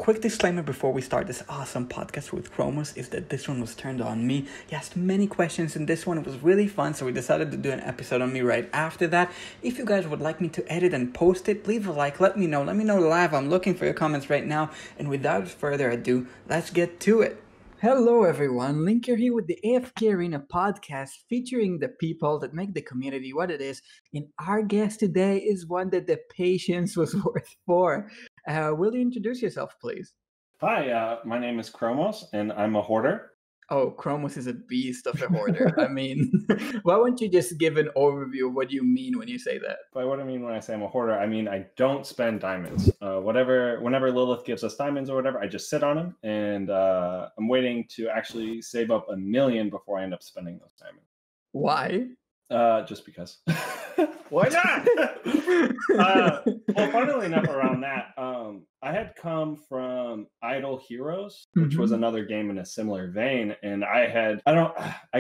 quick disclaimer before we start this awesome podcast with Chromos is that this one was turned on me. He asked many questions in this one. It was really fun, so we decided to do an episode on me right after that. If you guys would like me to edit and post it, leave a like, let me know live. I'm looking for your comments right now. And without further ado, let's get to it. Hello everyone, Linker here with the AFKArena podcast featuring the people that make the community what it is. And our guest today is one that the patience was worth for. Will you introduce yourself, please? Hi, my name is Chromos, and I'm a hoarder. Oh, Chromos is a beast of a hoarder. I mean, why won't you just give an overview of what you mean when you say that? By what I mean when I say I'm a hoarder, I mean I don't spend diamonds. Whenever Lilith gives us diamonds or whatever, I just sit on them, and I'm waiting to actually save up 1 million before I end up spending those diamonds. Why? Just because. Why not? Well, funnily enough, around that, I had come from Idle Heroes, which was another game in a similar vein, and I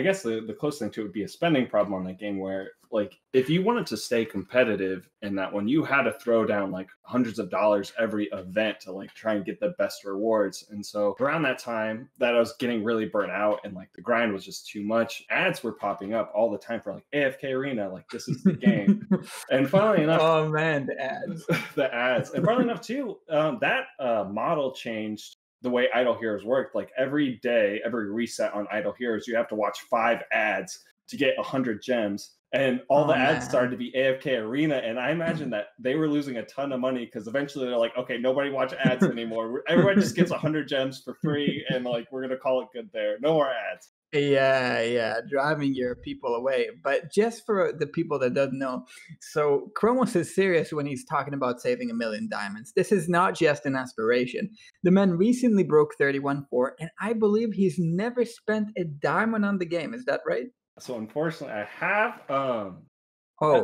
guess the closest thing to it would be a spending problem on that game where, like, if you wanted to stay competitive in that one, you had to throw down like hundreds of dollars every event to like try and get the best rewards. And so around that time that I was getting really burnt out and like the grind was just too much, ads were popping up all the time for like AFKArena, like this is the game. And funnily enough, oh man, the ads. The ads. And funnily enough too, that model changed the way Idle Heroes worked. Like every day, every reset on Idle Heroes, you have to watch 5 ads to get 100 gems. And all the ads started to be AFKArena, and I imagine that they were losing a ton of money because eventually they're like, okay, nobody watch ads anymore. Everyone just gets 100 gems for free, and like we're gonna call it good there. No more ads. Yeah, driving your people away. But just for the people that don't know, so Chromos is serious when he's talking about saving 1 million diamonds. This is not just an aspiration. The man recently broke 31.4, and I believe he's never spent a diamond on the game. Is that right? So unfortunately, I have.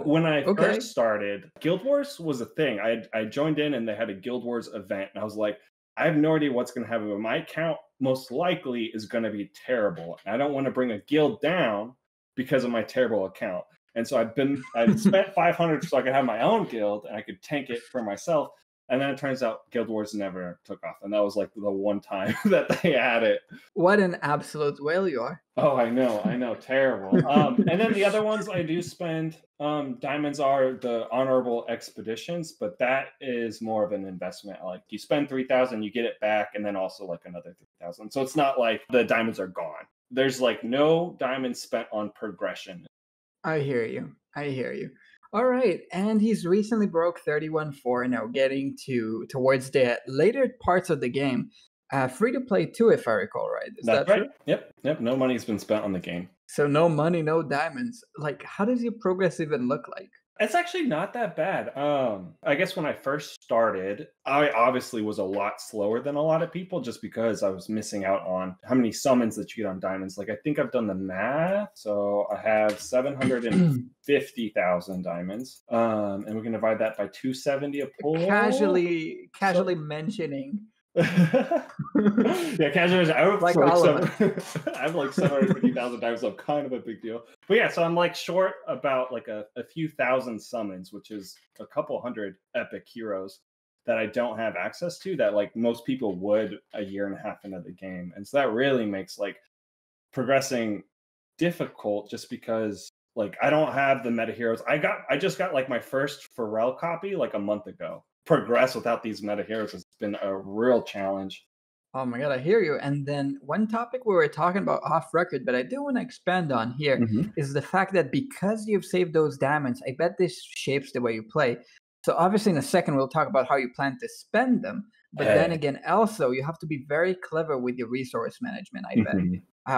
When I first started, Guild Wars was a thing. I joined in, and they had a Guild Wars event, and I was like, I have no idea what's going to happen, but my account most likely is going to be terrible. I don't want to bring a guild down because of my terrible account. And so I've spent 500 so I could have my own guild and I could tank it for myself. And then it turns out Guild Wars never took off. And that was like the one time that they had it. What an absolute whale you are. Oh, I know. Terrible. And then the other ones I do spend diamonds are the honorable expeditions, but that is more of an investment. Like you spend 3,000, you get it back, and then also like another 3,000. So it's not like the diamonds are gone. There's like no diamonds spent on progression. I hear you. All right, and he's recently broke 31.4 now, getting towards the later parts of the game. Free to play too, if I recall right. Is that right? True? Yep. No money's been spent on the game. So no money, no diamonds. Like, how does your progress even look like? It's actually not that bad. I guess when I first started, I obviously was a lot slower than a lot of people just because I was missing out on how many summons that you get on diamonds. Like, I think I've done the math. So I have 750,000 diamonds. And we can divide that by 270 a pull. Casually mentioning. Yeah, casually. I have like 750,000 diamonds, so kind of a big deal. But yeah, so I'm like short about like a few thousand summons, which is a couple hundred epic heroes that I don't have access to that like most people would a year and a half into the game. And so that really makes like progressing difficult just because like I don't have the meta heroes. I just got like my first Pharrell copy like a month ago. Progress without these meta heroes has been a real challenge. Oh my god, I hear you. And then one topic we were talking about off record, but I do want to expand on here, is the fact that because you've saved those diamonds, I bet this shapes the way you play. So obviously in a second we'll talk about how you plan to spend them, but then again also you have to be very clever with your resource management, I bet.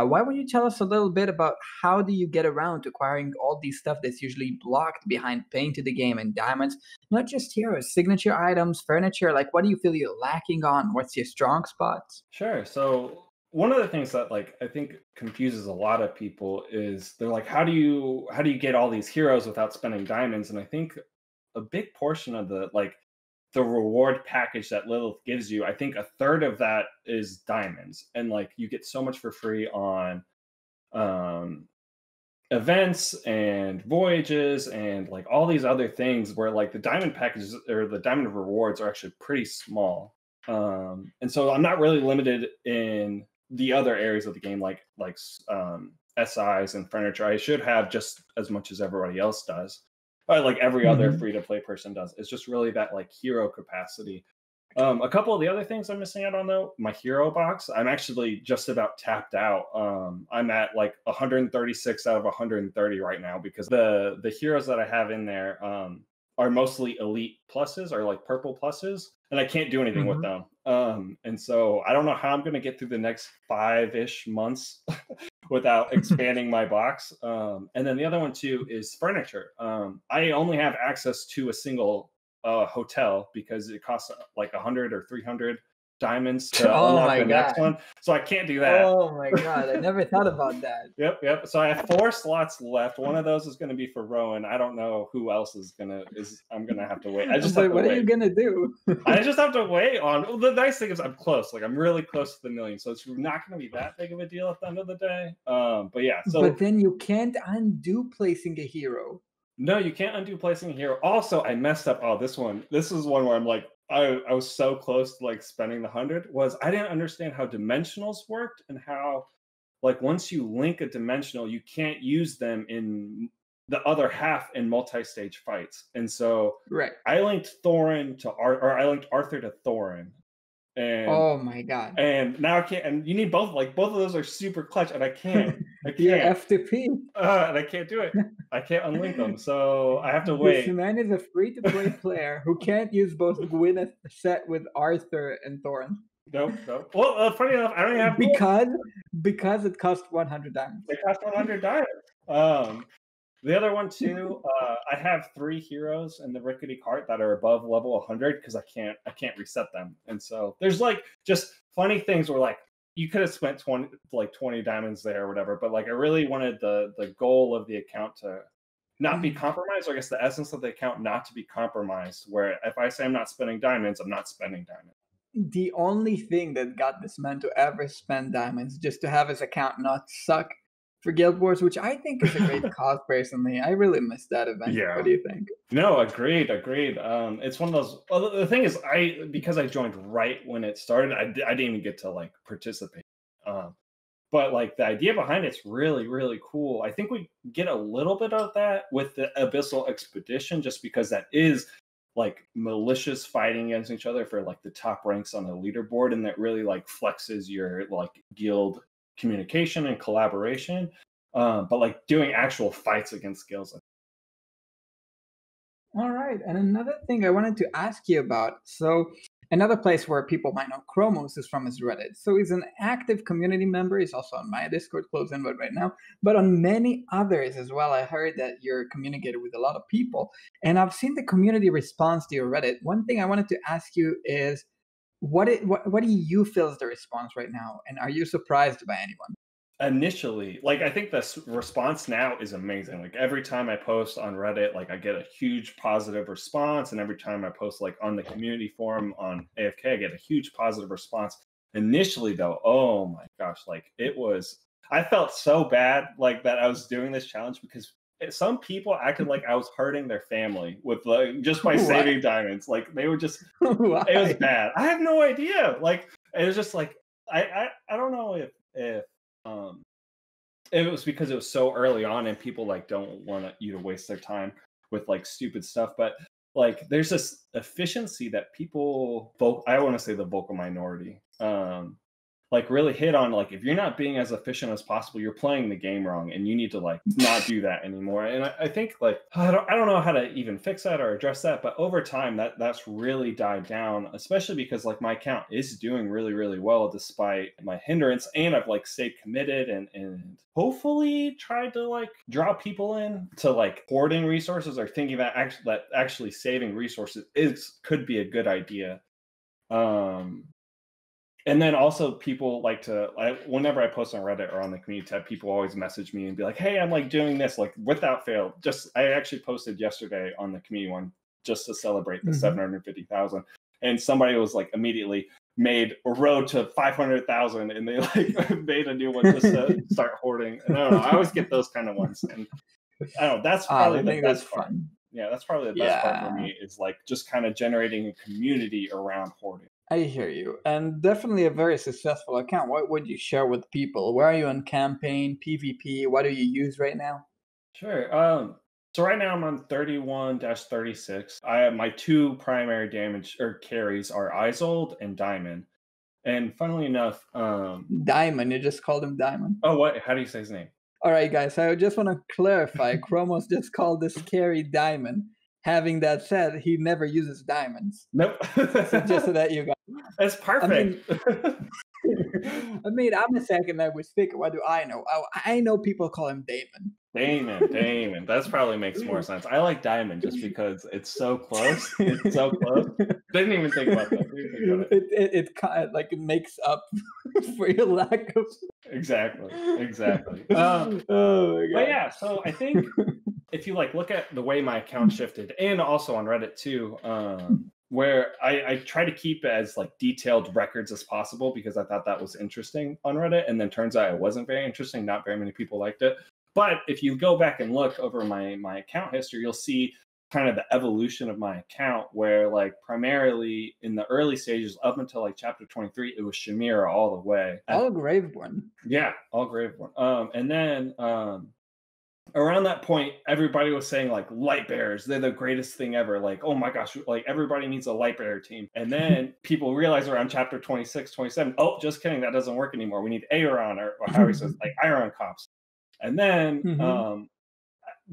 Why would you tell us a little bit about how do you get around to acquiring all these stuff that's usually blocked behind paying to the game and diamonds? Not just heroes, signature items, furniture. Like, what do you feel you're lacking on? What's your strong spots? Sure. So one of the things that like I think confuses a lot of people is they're like, how do you get all these heroes without spending diamonds? And I think a big portion of the reward package that Lilith gives you, I think a third of that is diamonds. And like you get so much for free on events and voyages and like all these other things where like the diamond packages or the diamond rewards are actually pretty small. And so I'm not really limited in the other areas of the game, like SIs and furniture. I should have just as much as everybody else does, but like every other free to play person does. It's just really that like hero capacity. A couple of the other things I'm missing out on though, my hero box, I'm actually just about tapped out. I'm at like 136 out of 130 right now because the heroes that I have in there are mostly elite pluses or like purple pluses, and I can't do anything with them. And so I don't know how I'm going to get through the next 5-ish months without expanding my box. And then the other one too is furniture. I only have access to a single hotel because it costs like 100 or 300 diamonds to unlock the next one, so I can't do that. Oh my god, I never thought about that. Yep. So I have 4 slots left. One of those is going to be for Rowan. I don't know who else I'm gonna have to wait. I just have to what wait. Are you gonna do? I just have to wait on. Well, the nice thing is I'm close. Like I'm really close to the million, so it's not going to be that big of a deal at the end of the day. But yeah. So but then you can't undo placing a hero. No, you can't undo placing a hero. Also, I messed up. Oh, this is one where I'm like, I was so close to like spending the 100. Was I didn't understand how dimensionals worked and how, like, once you link a dimensional, you can't use them in the other half in multi-stage fights. And so, I linked I linked Arthur to Thorin. And oh my god! And now I can't. And you need both. Like both of those are super clutch, and I can't. You're FTP. And I can't do it. I can't unlink them, so I have to wait. This man is a free-to-play player who can't use both Gwyneth set with Arthur and Thorin. Nope. Well, funny enough, I don't even have because it costs 100 diamonds. It costs 100 diamonds. The other one too, I have 3 heroes in the rickety cart that are above level 100 because I can't reset them, and so there's like just funny things where like you could have spent 20 diamonds there or whatever, but like I really wanted the goal of the account to not be compromised, or I guess the essence of the account not to be compromised. Where if I say I'm not spending diamonds, I'm not spending diamonds. The only thing that got this man to ever spend diamonds just to have his account not suck for Guild Wars, which I think is a great cause personally. I really miss that event. Yeah. What do you think? No, agreed. It's one of those. Well, the thing is, because I joined right when it started, I didn't even get to like participate. But like the idea behind it's really, really cool. I think we get a little bit of that with the Abyssal Expedition, just because that is like malicious fighting against each other for like the top ranks on the leaderboard, and that really like flexes your like guild communication and collaboration, but like doing actual fights against guilds. All right, and another thing I wanted to ask you about. So another place where people might know Chromos is from is Reddit. So he's an active community member. He's also on my Discord, close invite right now, but on many others as well. I heard that you're communicating with a lot of people, and I've seen the community response to your Reddit. One thing I wanted to ask you is, what do you feel is the response right now, and are you surprised by anyone? Initially, like I think the response now is amazing. Like every time I post on Reddit, like I get a huge positive response, and every time I post like on the community forum on AFK, I get a huge positive response. Initially though, oh my gosh, like I felt so bad like that I was doing this challenge because some people acted like I was hurting their family with like just by saving diamonds. Like they were just it was bad. I have no idea. Like it was just like I don't know if it was because it was so early on and people like don't want you to waste their time with like stupid stuff, but like there's this efficiency that people I want to say the vocal minority like really hit on. Like if you're not being as efficient as possible, you're playing the game wrong, and you need to like not do that anymore. And I think like I don't know how to even fix that or address that, but over time that's really died down, especially because like my account is doing really, really well despite my hindrance, and I've like stayed committed and hopefully tried to like draw people in to like hoarding resources or thinking that actually saving resources could be a good idea. And then also people like whenever I post on Reddit or on the community tab, people always message me and be like, hey, I'm like doing this, like without fail. I actually posted yesterday on the community one just to celebrate the 750,000. And somebody was like immediately made a road to 500,000 and they like made a new one just to start hoarding. And I don't know, I always get those kind of ones. And I don't know, that's probably the best part. Yeah, that's probably the best part for me is like just kind of generating a community around hoarding. I hear you. And definitely a very successful account. What would you share with people? Where are you on campaign, PvP? What do you use right now? Sure. So right now I'm on 31-36. I have my two primary damage or carries are Isold and Diamond. And funnily enough, Diamond. You just called him Diamond. oh, what? How do you say his name? All right, guys. I just want to clarify. Chromos just called this carry Diamond. Having that said, he never uses diamonds. Nope. So just so that you guys. That's perfect. I mean, I'm a second language speaker. What do I know? I know people call him Damon. Damon. That's probably makes more sense. I like Diamond just because it's so close. It's so close. Didn't even think about that. Didn't think about it. It kind of like it makes up for your lack of. Exactly. Oh my But god. yeah, so I think if you like look at the way my account shifted, and also on Reddit too, where I try to keep as like detailed records as possible because I thought that was interesting on Reddit, and then turns out it wasn't very interesting. Not very many people liked it. But if you go back and look over my account history, you'll see kind of the evolution of my account where like primarily in the early stages up until like chapter 23, it was Shamira all the way. All grave one. Yeah, all grave one. And then around that point, everybody was saying like light bearers, they're the greatest thing ever. Like, oh my gosh, like everybody needs a light bearer team. And then people realize around chapter 26, 27, oh, just kidding, that doesn't work anymore. We need Aeron or how he says like Iron Cops. And then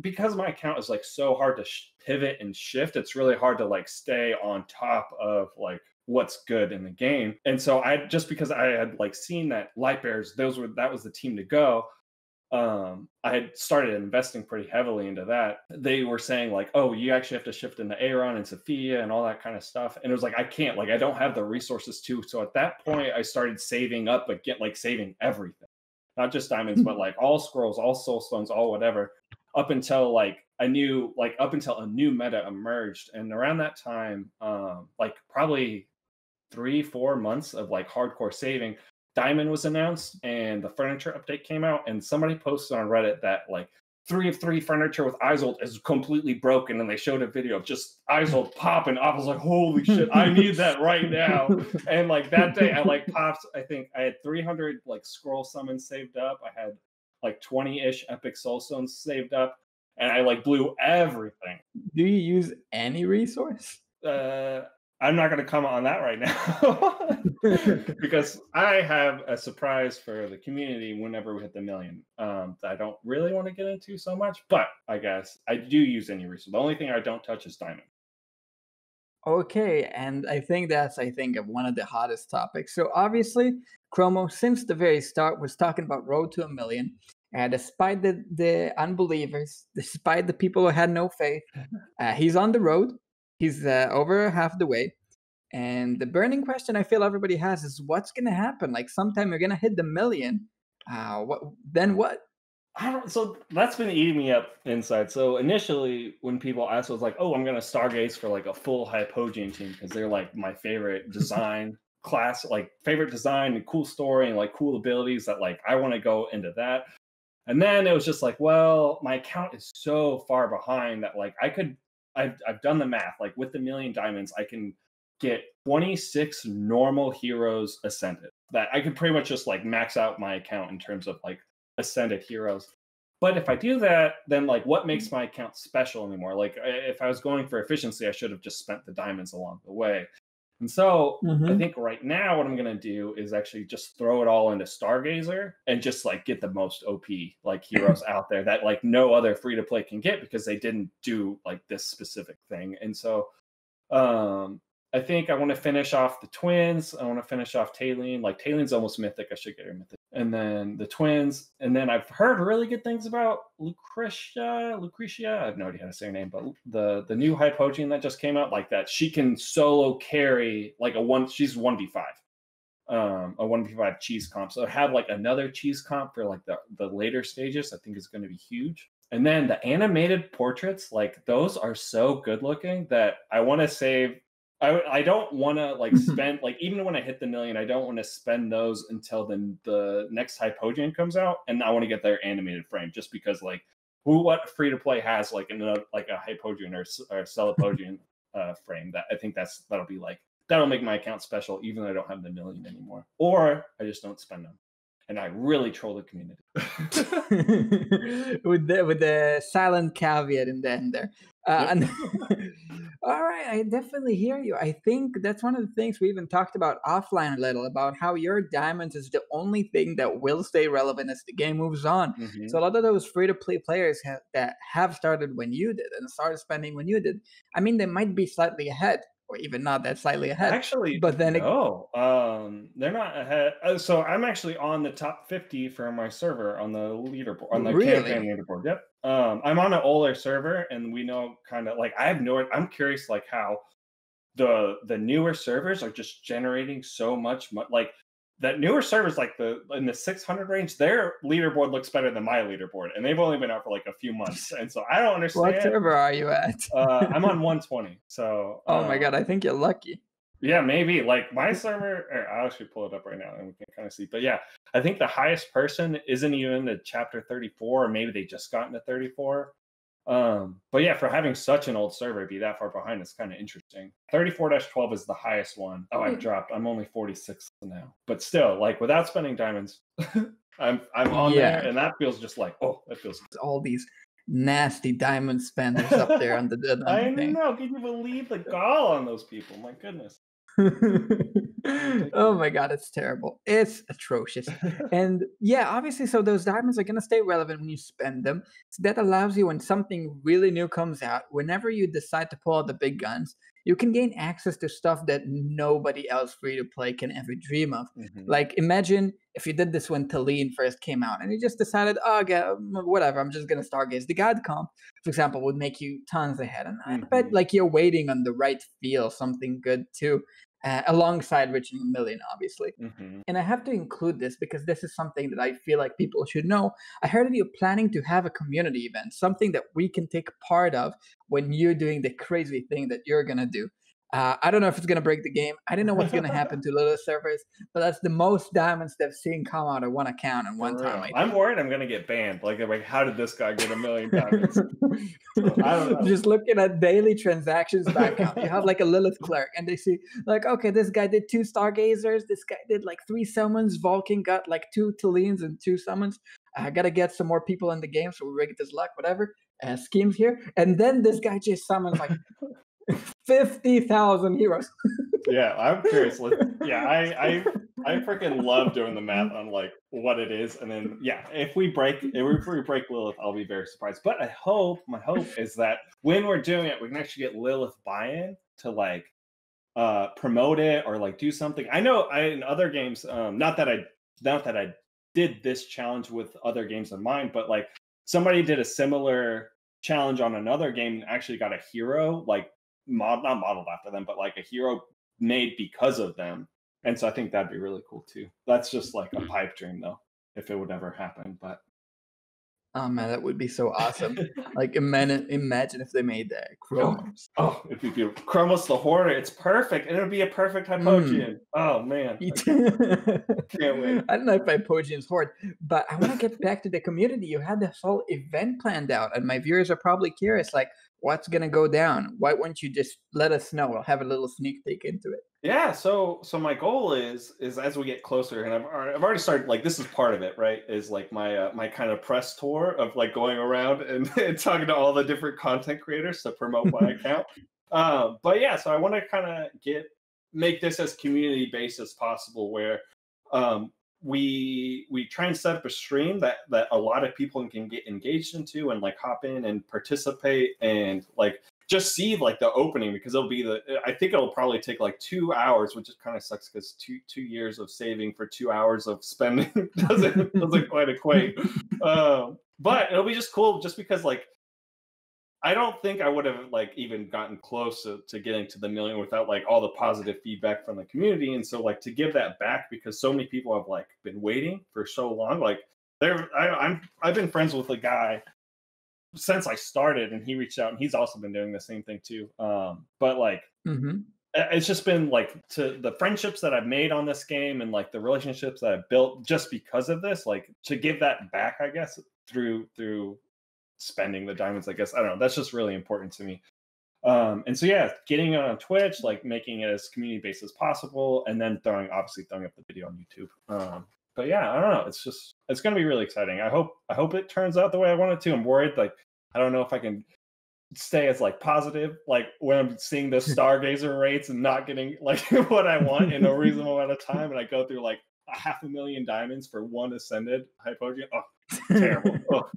because my account is like so hard to pivot and shift, it's really hard to like stay on top of like what's good in the game. And so I just because I had like seen that light bearers, that was the team to go. I had started investing pretty heavily into that. They were saying like, oh, you actually have to shift into Aeron and Sophia and all that kind of stuff. And it was like, I can't, like, I don't have the resources to. So at that point, I started saving up, but saving everything, not just diamonds, but like all scrolls, all soul stones, all whatever, up until a new meta emerged. And around that time, like probably 3-4 months of like hardcore saving, Diamond was announced and the furniture update came out, and somebody posted on Reddit that like 3 of 3 furniture with Isold is completely broken, and they showed a video of just Isold popping. I was like, holy shit, I need that right now. And like that day I like popped, I think I had 300 like scroll summons saved up, I had like 20-ish epic soulstones saved up, and I like blew everything. Do you use any resource? I'm not going to comment on that right now because I have a surprise for the community whenever we hit the 1 million that I don't really want to get into so much, but I guess I do use any resource. The only thing I don't touch is diamond. Okay, and I think that's one of the hottest topics. So obviously, Chromo, since the very start, was talking about road to 1 million. And despite the unbelievers, despite the people who had no faith, he's on the road. He's over half the way. And the burning question I feel everybody has is what's going to happen? Like sometime you're going to hit the 1 million. What? So that's been eating me up inside. So initially, when people asked, I was like, "Oh, I'm gonna stargaze for like a full Hypogean team because they're like my favorite design class, like favorite design and cool story and like cool abilities that like I want to go into that." And then it was just like, well, my account is so far behind that like I've done the math. Like with the 1 million diamonds, I can get 26 normal heroes ascended. That I could pretty much just like max out my account in terms of like ascended heroes. But if I do that, then like what makes my account special anymore? Like if I was going for efficiency, I should have just spent the diamonds along the way. And so I think right now what I'm going to do is actually just throw it all into Stargazer and just like get the most OP like heroes out there that like no other free to play can get because they didn't do like this specific thing. And so I think I want to finish off the twins. I want to finish off Taylene. Like Taylene's almost mythic. I should get her mythic. And then the twins. And then I've heard really good things about Lucretia. I have no idea how to say her name, but the new Hypogean that just came out, like that, she can solo carry like she's 1v5. A 1v5 cheese comp. So have like another cheese comp for like the later stages, I think is going to be huge. And then the animated portraits, like those are so good looking that I want to save. I don't want to like spend like even when I hit the 1 million, I don't want to spend those until the next Hypogean comes out, and I want to get their animated frame just because like what free to play has like a Hypogean or Celepogean frame that I think that'll be like that'll make my account special, even though I don't have the million anymore, or I just don't spend them. And I really troll the community. with the silent caveat in the end there. And all right, I definitely hear you. I think that's one of the things we even talked about offline a little, about how your diamonds is the only thing that will stay relevant as the game moves on. So a lot of those free-to-play players that have started when you did and started spending when you did, I mean, they might be slightly ahead, or even not that slightly ahead. Actually, but then no, they're not ahead. So I'm actually on the top 50 for my server on the leaderboard, on the campaign leaderboard. Yep. I'm on an older server, and we know kind of like I'm curious like how the newer servers are just generating so much like that newer servers like in the 600 range, their leaderboard looks better than my leaderboard, and they've only been out for like a few months, and so I don't understand. What server are you at? I'm on 120. So oh my god, I think you're lucky. Yeah, maybe like my server. I'll actually pull it up right now, and we can kind of see. But yeah, I think the highest person isn't even in chapter 34, or maybe they just got into 34. But yeah, for having such an old server be that far behind is kind of interesting. 34-12 is the highest one. Oh, I've dropped. I'm only 46 now. But still, like without spending diamonds, I'm on there, and that feels just like, oh, that feels all these nasty diamond spenders up there on the I know. Can you believe the gall on those people? My goodness. oh my god, it's terrible. It's atrocious. And yeah, obviously, so those diamonds are going to stay relevant when you spend them. So that allows you, when something really new comes out, whenever you decide to pull out the big guns, you can gain access to stuff that nobody else free to play can ever dream of. Like, imagine if you did this when Talene first came out, and you just decided, oh, whatever, I'm just going to stargaze. The God comp, for example, would make you tons ahead. And I bet like you're waiting on the right feel, something good too. Alongside reaching 1 million, obviously. And I have to include this because this is something that I feel like people should know. I heard that you're planning to have a community event, something that we can take part of when you're doing the crazy thing that you're going to do. I don't know if it's going to break the game. I don't know what's going to happen to little servers, but that's the most diamonds they've seen come out of one account in one time. I'm worried I'm going to get banned. Like, how did this guy get 1 million diamonds? So, I don't know. Just looking at daily transactions back out. You have like a Lilith cleric, and they see like, okay, this guy did 2 stargazers. This guy did like 3 summons. Vulcan got like 2 Taleens and 2 summons. I got to get some more people in the game so we rig his luck, whatever. Schemes here. And then this guy just summons like 50,000 heroes. Yeah, I'm curious. I freaking love doing the math on like what it is, and then if we break Lilith, I'll be very surprised. But my hope is that when we're doing it, we can actually get Lilith buy-in to like promote it or like do something. I know in other games, not that I did this challenge with other games in mind, but like somebody did a similar challenge on another game and actually got a hero like not modeled after them, but like a hero made because of them. And so I think that'd be really cool too. That's just like a pipe dream though, if it would ever happen. But oh man, that would be so awesome. Like imagine if they made that Chromos. Oh, it'd be beautiful. Chromos the Hoarder, it's perfect. And it would be a perfect Hypogean. Oh man. Can't wait. I don't know if Hypogean's hoard, but I want to get back to the community. You had this whole event planned out, and my viewers are probably curious, like, what's gonna go down? Why wouldn't you just let us know? We'll have a little sneak peek into it. Yeah, so my goal is as we get closer, and I've already started, like, this is part of it, right? Is like my my kind of press tour of like going around and talking to all the different content creators to promote my account. But yeah, so I want to kind of make this as community based as possible, where we try and set up a stream that a lot of people can get engaged into and like hop in and participate and like just see like the opening, because I think it'll probably take like 2 hours, which just kind of sucks because two years of saving for 2 hours of spending doesn't quite equate. But it'll be just cool, just because like I don't think I would have like even gotten close to getting to the 1 million without like all the positive feedback from the community. And so like to give that back, because so many people have like been waiting for so long. Like I've been friends with a guy since I started, and he reached out, and he's also been doing the same thing too. But like it's just been like to the friendships that I've made on this game and like the relationships that I've built just because of this, like to give that back, I guess, through spending the diamonds, I guess. I don't know. That's just really important to me. And so yeah, getting it on Twitch, like making it as community based as possible, and then throwing up the video on YouTube. But yeah, I don't know. It's gonna be really exciting. I hope it turns out the way I want it to. I'm worried, like I don't know if I can stay as like positive, like when I'm seeing the stargazer rates and not getting like what I want in a reasonable amount of time, and I go through like 500,000 diamonds for one ascended hypogean. Oh, terrible. Oh,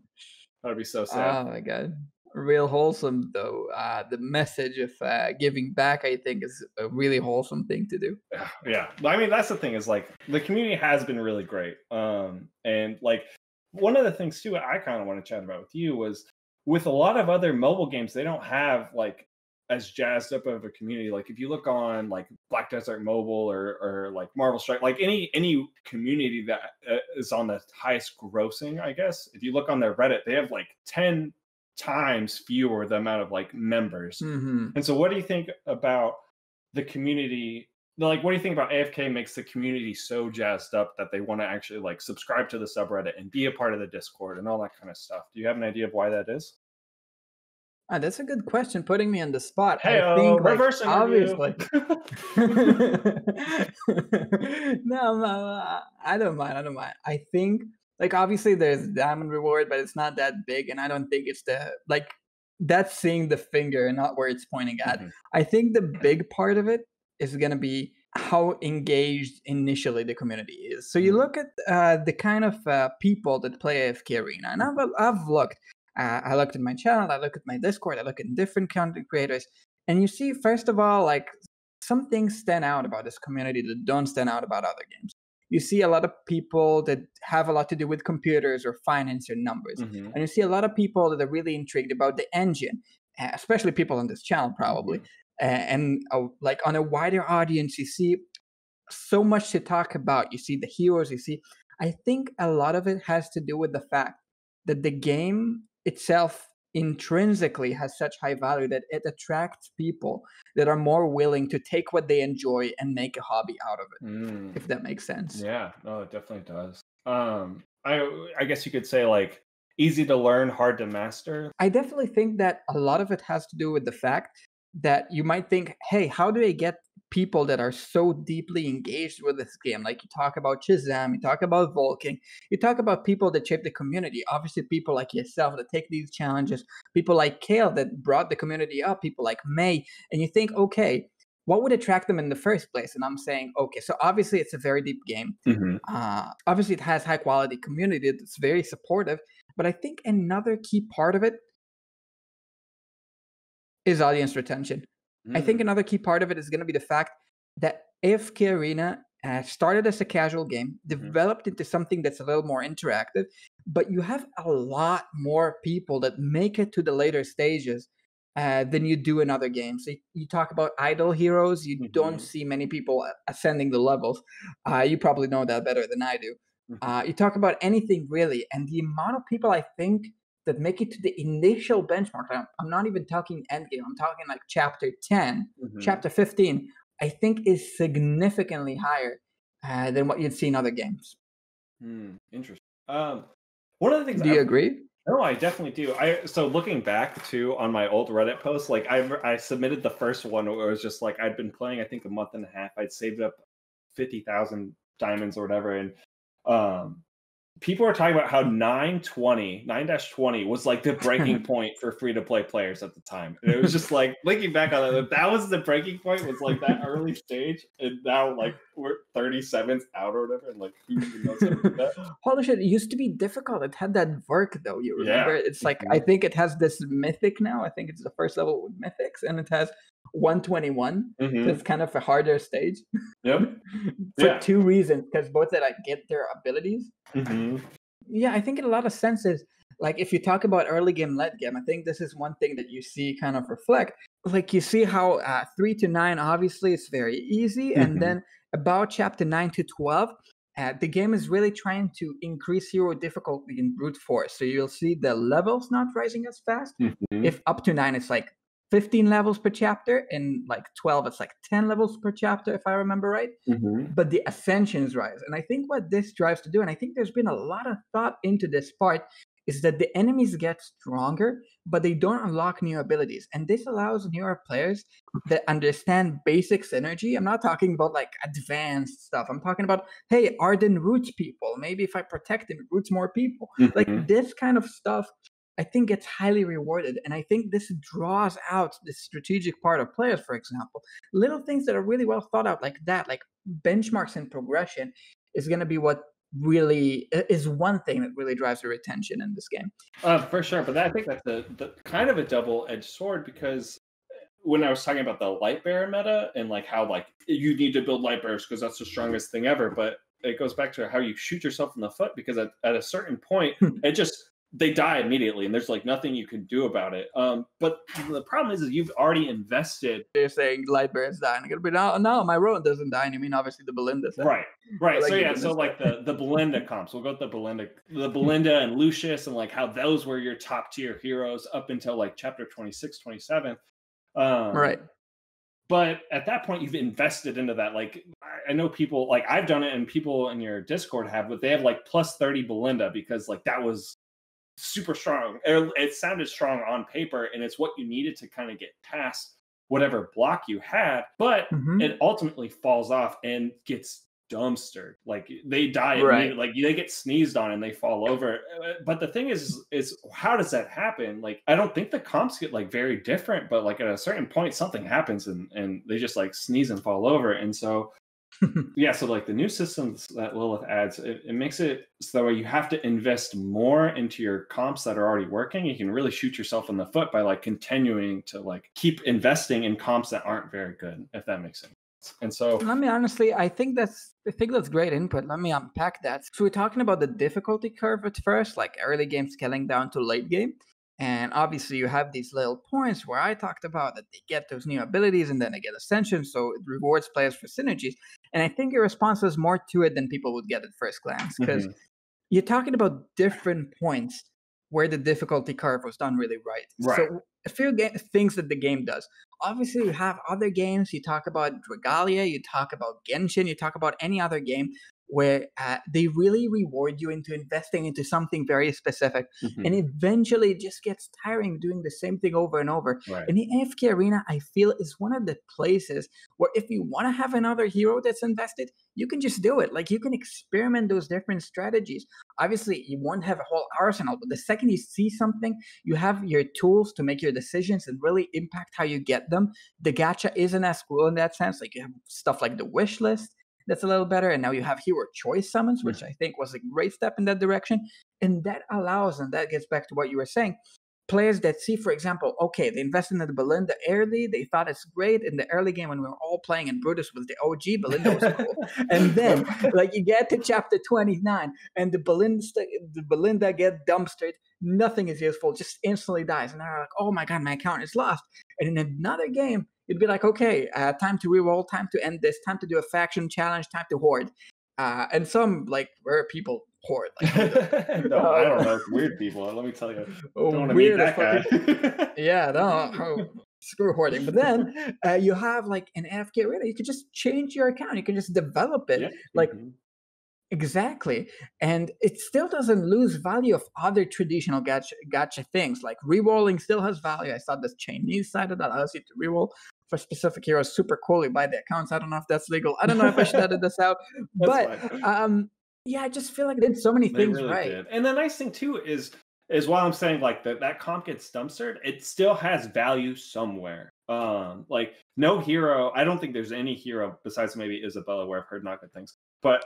that'd be so sad. Oh my god. Real wholesome though. The message of giving back, I think, is a really wholesome thing to do. Yeah. I mean, that's the thing, is like the community has been really great. And like one of the things too I kind of want to chat about with you was, with a lot of other mobile games, they don't have like as jazzed up of a community. Like if you look on like Black Desert Mobile or like Marvel Strike, like any community that is on the highest grossing, I guess, if you look on their Reddit, they have like 10 times fewer the amount of like members. And so what do you think about the community? Like, what do you think about AFK makes the community so jazzed up that they want to actually like subscribe to the subreddit and be a part of the Discord and all that kind of stuff? Do you have an idea of why that is? That's a good question, putting me on the spot. Hey, I think, like, reverse interview. obviously. No, I don't mind. I don't mind. I think, like, obviously there's diamond reward, but it's not that big, and I don't think it's that's seeing the finger and not where it's pointing at. I think the big part of it is going to be how engaged initially the community is. So you look at the kind of people that play AFKArena, and I've looked. I looked at my channel, I look at my Discord, I look at different content creators, and you see, first of all, like some things stand out about this community that don't stand out about other games. You see a lot of people that have a lot to do with computers or finance or numbers. And you see a lot of people that are really intrigued about the engine, especially people on this channel probably. And like on a wider audience, you see so much to talk about. You see the heroes, I think a lot of it has to do with the fact that the game itself intrinsically has such high value that it attracts people that are more willing to take what they enjoy and make a hobby out of it, if that makes sense. Yeah, no, it definitely does. I guess you could say like easy to learn, hard to master. I definitely think that a lot of it has to do with the fact that you might think, hey, how do I get people that are so deeply engaged with this game? Like you talk about Shazam, you talk about Vulcan, you talk about people that shape the community. Obviously, people like yourself that take these challenges, people like Kale that brought the community up, people like May, and you think, okay, what would attract them in the first place? And I'm saying, okay, so obviously it's a very deep game. Obviously, it has high quality community that's very supportive, but I think another key part of it is audience retention. I think another key part of it is going to be the fact that AFKArena started as a casual game, developed into something that's a little more interactive, but you have a lot more people that make it to the later stages than you do in other games. So you talk about idle heroes, you don't see many people ascending the levels. You probably know that better than I do. You talk about anything really, and the amount of people I think that make it to the initial benchmark. I'm not even talking endgame. I'm talking like chapter 10, chapter 15. I think is significantly higher than what you'd see in other games. Interesting. One of the things. Do you agree? No, I definitely do. So looking back too on my old Reddit posts, like I submitted the first one where it was just like I'd been playing I think a month and a half. I'd saved up 50,000 diamonds or whatever, and people are talking about how 9-20 was like the breaking point for free-to-play players at the time. And it was just like, looking back on it, that was the breaking point, was like that early stage. And now like we're 37th out or whatever. And like, who even knows how to do that? Holy shit, it used to be difficult. It had that work though, you remember? Yeah. It's like, I think it has this mythic now. I think it's the first level with mythics, and it has 121. So it's kind of a harder stage. For two reasons, because both that I get their abilities. Yeah, I think in a lot of senses, like if you talk about early game, late game, I think this is one thing that you see kind of reflect. Like you see how 3 to 9, obviously it's very easy. And then about chapter 9 to 12, the game is really trying to increase hero difficulty in brute force. So you'll see the levels not rising as fast. If up to 9, it's like 15 levels per chapter, and like 12, it's like 10 levels per chapter, if I remember right. But the ascensions rise. And I think what this drives to do, and I think there's been a lot of thought into this part, is that the enemies get stronger, but they don't unlock new abilities. And this allows newer players that understand basic synergy. I'm not talking about like advanced stuff. I'm talking about, hey, Arden roots people. Maybe if I protect him, it roots more people. Like this kind of stuff, I think gets highly rewarded. And I think this draws out the strategic part of players, for example. Little things that are really well thought out like that, like benchmarks and progression is going to be what really is one thing that really drives the retention in this game. For sure. But I think that's the kind of a double-edged sword, because when I was talking about the light bearer meta and like how like you need to build light bearers because that's the strongest thing ever, but it goes back to how you shoot yourself in the foot, because at a certain point they die immediately and there's like nothing you can do about it. But the problem is you've already invested. You're saying light bearers die, and I'm gonna be no, my Rowan doesn't die. And you mean obviously the Belinda set. Right. Like so yeah, so like the Belinda comps. We'll go with the Belinda and Lucius, and like how those were your top tier heroes up until like chapter 26, 27. Right. But at that point, you've invested into that. Like, I know people, like I've done it, and people in your Discord have, but they have like plus 30 Belinda because like that was super strong. It sounded strong on paper, and it's what you needed to kind of get past whatever block you had. But it ultimately falls off and gets dumpstered. Like they die immediately. Like they get sneezed on and they fall over. But the thing is how does that happen? Like I don't think the comps get like very different, but like at a certain point something happens and they just like sneeze and fall over. And so yeah, so like the new systems that Lilith adds, it makes it so that you have to invest more into your comps that are already working. You can really shoot yourself in the foot by like continuing to like keep investing in comps that aren't very good, if that makes sense. And so let me honestly, I think that's great input. Let me unpack that. So we're talking about the difficulty curve at first, like early game scaling down to late game. And obviously you have these little points where I talked about that they get those new abilities and then they get ascension. So it rewards players for synergies. And I think your response was more to it than people would get at first glance, because you're talking about different points where the difficulty curve was done really right. So a few things that the game does. Obviously, you have other games. You talk about Dragalia, you talk about Genshin, you talk about any other game where they really reward you into investing into something very specific. And eventually it just gets tiring doing the same thing over and over. And the AFKArena, I feel, is one of the places where if you want to have another hero that's invested, you can just do it. Like you can experiment those different strategies. Obviously, you won't have a whole arsenal, but the second you see something, you have your tools to make your decisions and really impact how you get them. The gacha isn't as cool in that sense. Like you have stuff like the wish list that's a little better, and now you have hero choice summons, which I think was a great step in that direction. And that allows, and that gets back to what you were saying, players that see, for example, okay, they invested in the Belinda early, they thought it's great in the early game when we were all playing and Brutus was the OG, Belinda was cool. And then like you get to chapter 29 and the Belinda get dumpstered, nothing is useful, just instantly dies. And they're like, oh my god, my account is lost. And in another game, you'd be like, okay, time to reroll, time to end this, time to do a faction challenge, time to hoard. And some like rare people hoard. Like, no, I don't know. It's weird people. Let me tell you. Don't want to meet that guy. Yeah, no. Screw hoarding. But then you have like an AFKArena. You can just change your account. You can just develop it. Like exactly. And it still doesn't lose value of other traditional gacha things. Like rerolling still has value. I saw this Chinese side of that allows you to reroll for specific heroes. Super cool. You buy the accounts. I don't know if that's legal. I don't know if I should edit this out. But yeah, I just feel like it did so many things really right. And the nice thing too is while I'm saying like that comp gets dumpstered, it still has value somewhere. Like no hero, I don't think there's any hero besides maybe Isabella where I've heard not good things. But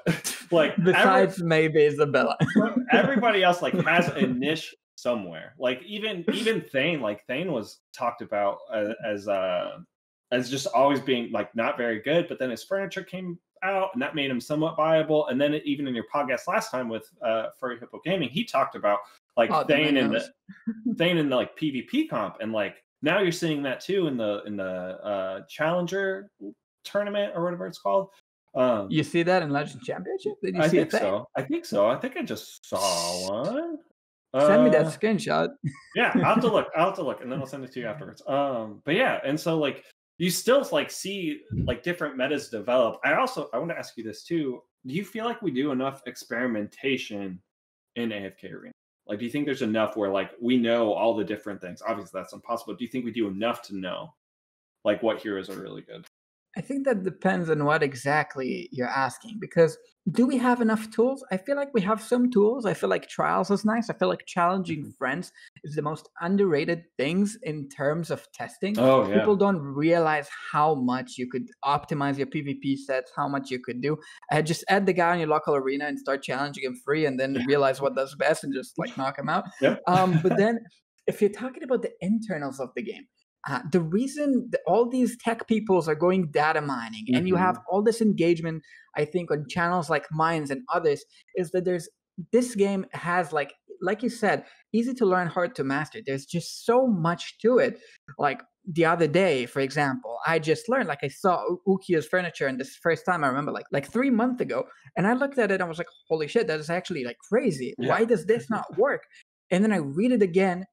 like besides maybe Isabella, everybody else like has a niche somewhere. Like even Thane, like Thane was talked about as just always being like not very good, but then his furniture came out and that made him somewhat viable. And then even in your podcast last time with Furry Hippo Gaming, he talked about like Thane in the like PvP comp, and like now you're seeing that too in the Challenger tournament or whatever it's called. You see that in Legend Championship? Did you see it? I think so. I think I just saw one. Send me that screenshot. Yeah, I'll have to look, and then I'll send it to you afterwards. But yeah, and so like you still like see like different metas develop. I want to ask you this too. Do you feel like we do enough experimentation in AFKArena? Like, do you think there's enough where like we know all the different things? Obviously, that's impossible. Do you think we do enough to know like what heroes are really good? I think that depends on what exactly you're asking, because do we have enough tools? I feel like we have some tools. I feel like trials is nice. I feel like challenging Mhm. friends is the most underrated things in terms of testing. Oh yeah. People don't realize how much you could optimize your PvP sets, how much you could do. Just add the guy in your local arena and start challenging him free, and then realize what does best and just like knock him out. Yep. But then, if you're talking about the internals of the game, the reason that all these tech peoples are going data mining and you have Mhm. all this engagement, I think, on channels like mines and others, is that there's this game has like you said, easy to learn, hard to master. There's just so much to it. Like the other day, for example, I just learned, like I saw Ukiyo's furniture, and this first time I remember like 3 months ago, and I looked at it and I was like, holy shit, that is actually like crazy. Yeah. Why does this not work? And then I read it again,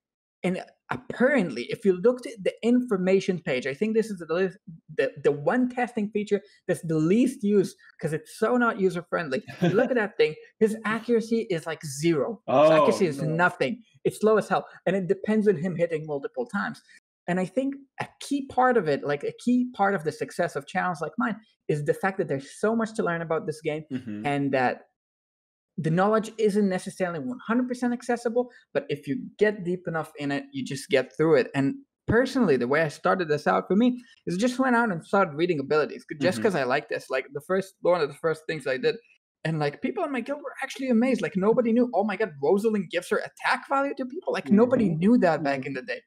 and apparently, if you looked at the information page, I think this is the one testing feature that's the least used because it's so not user friendly. You look at that thing, his accuracy is like zero. His Oh accuracy is no. nothing. It's slow as hell. And it depends on him hitting multiple times. And I think a key part of it, like a key part of the success of channels like mine, is the fact that there's so much to learn about this game, Mhm. and that the knowledge isn't necessarily 100% accessible, but if you get deep enough in it, you just get through it. And personally, the way I started this out for me is just went out and started reading abilities just Mhm. because I like this. Like the first one of the first things I did. And like people in my guild were actually amazed. Like nobody knew, oh my god, Rosalind gives her attack value to people. Like nobody Mhm. knew that back in Mhm. the day.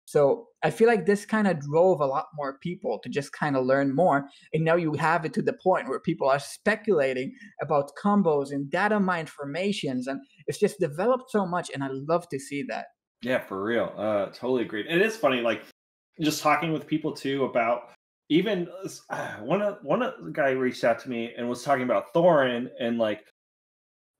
So I feel like this kind of drove a lot more people to just kind of learn more. And now you have it to the point where people are speculating about combos and data mine formations, and it's just developed so much, and I love to see that. Yeah, for real. Totally agreed. It is funny, like just talking with people too about even one of the guy reached out to me and was talking about Thorin, and like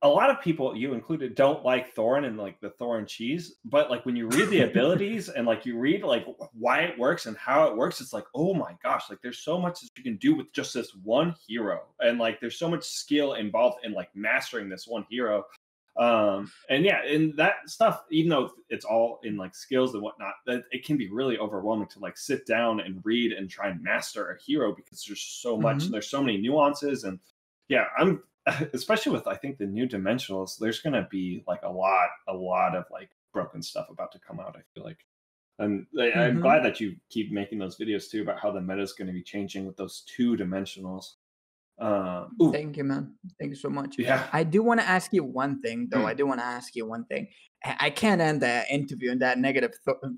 a lot of people, you included, don't like Thorin and like the Thorin cheese. But like when you read the abilities and like you read like why it works and how it works, it's like, oh my gosh, like there's so much that you can do with just this one hero. And like there's so much skill involved in like mastering this one hero. And yeah, and that stuff, even though it's all in like skills and whatnot, that it can be really overwhelming to like sit down and read and try and master a hero because there's so much, Mhm. there's so many nuances. And yeah, I'm especially with I think the new dimensionals, there's gonna be like a lot of like broken stuff about to come out, I feel like. And I'm glad Mhm. that you keep making those videos too about how the meta is going to be changing with those two dimensionals. Ooh, Thank you, man. Thank you so much. yeah. I do want to ask you one thing, though. I Hmm. do want to ask you one thing. I can't end the interview in that negative.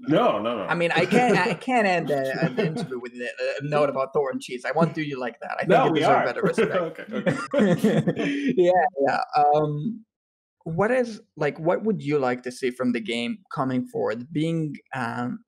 No, I no, mean, I no. can't end the interview with a note about Thor and cheese. I won't do you like that. I think No, you we deserve are. better respect. Okay, okay. Yeah, yeah. What is like? What would you like to see from the game coming forward? Being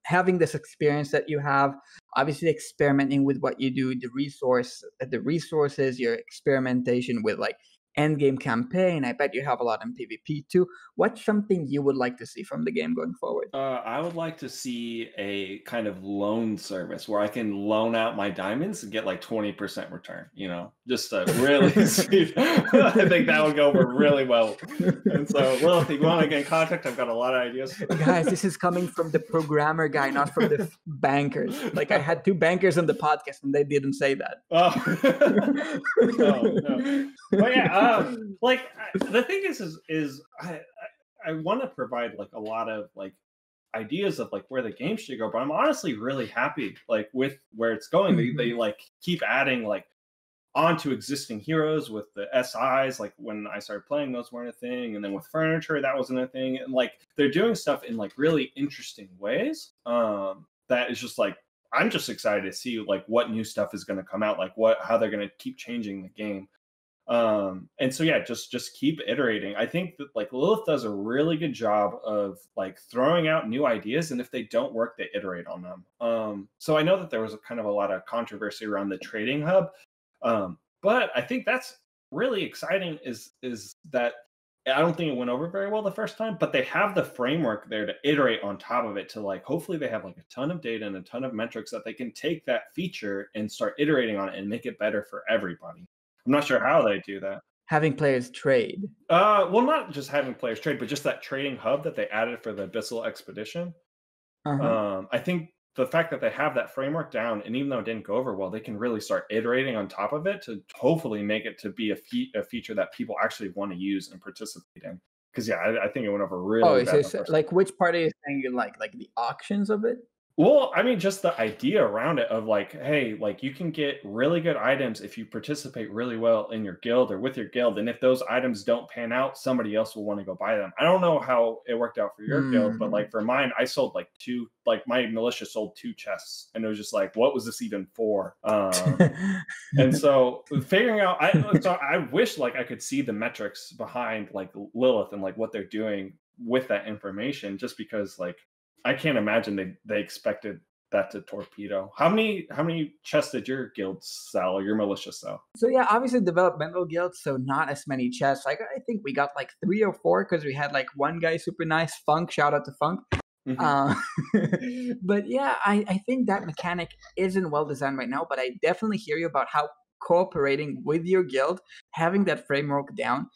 having this experience that you have, obviously experimenting with what you do, the resources, your experimentation with like end game campaign. I bet you have a lot in PvP too. What's something you would like to see from the game going forward? I would like to see a kind of loan service where I can loan out my diamonds and get like 20% return, just to really see. I think that would go over really well. And so, well, if you want to get in contact, I've got a lot of ideas. Guys, this is coming from the programmer guy, not from the bankers. Like I had two bankers on the podcast and they didn't say that. Oh. Oh no. But yeah, like the thing is I want to provide like a lot of like ideas of like where the game should go, but I'm honestly really happy like with where it's going. They Mhm, like keep adding like onto existing heroes with the SIs. Like when I started playing, those weren't a thing, and then with furniture, that wasn't a thing. And like they're doing stuff in like really interesting ways. That is just like I'm just excited to see like what new stuff is going to come out, like how they're going to keep changing the game. And so yeah, just keep iterating. I think that like Lilith does a really good job of like throwing out new ideas, and if they don't work, they iterate on them. So I know that there was a kind of a lot of controversy around the trading hub, but I think that's really exciting is that I don't think it went over very well the first time, but they have the framework there to iterate on top of it, to like hopefully they have like a ton of data and a ton of metrics that they can take that feature and start iterating on it and make it better for everybody. I'm not sure how they do that. having players trade. Well, not just having players trade, but just that trading hub that they added for the Abyssal Expedition. I think the fact that they have that framework down, and even though it didn't go over well, they can really start iterating on top of it to hopefully make it to be a feature that people actually want to use and participate in. Because yeah, I think it went over really bad. So like which part are you saying you like the auctions of it? Well, I mean, just the idea around it of like, hey, like you can get really good items if you participate really well in your guild or with your guild. And if those items don't pan out, somebody else will want to go buy them. I don't know how it worked out for your guild, but like for mine, I sold like my militia sold 2 chests. And it was just like, what was this even for? And so figuring out, I wish like I could see the metrics behind like Lilith and like what they're doing with that information, just because like, I can't imagine they expected that to torpedo. How many chests did your guild sell or your militia sell? So yeah, obviously developmental guilds, so not as many chests. Like I think we got like 3 or 4 because we had like one guy super nice, Funk. Shout out to Funk. But yeah, I think that mechanic isn't well designed right now. But I definitely hear you about how cooperating with your guild, having that framework down,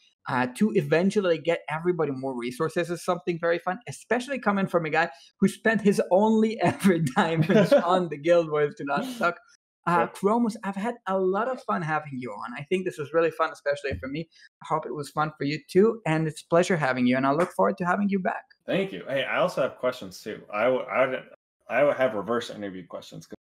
to eventually get everybody more resources is something very fun, especially coming from a guy who spent his only ever diamonds on the guild wars to not suck. Chromos, I've had a lot of fun having you on. I think this was really fun, especially for me. I hope it was fun for you too, and it's a pleasure having you, and I look forward to having you back. Thank you. Hey, I also have questions too. I would have reverse interview questions.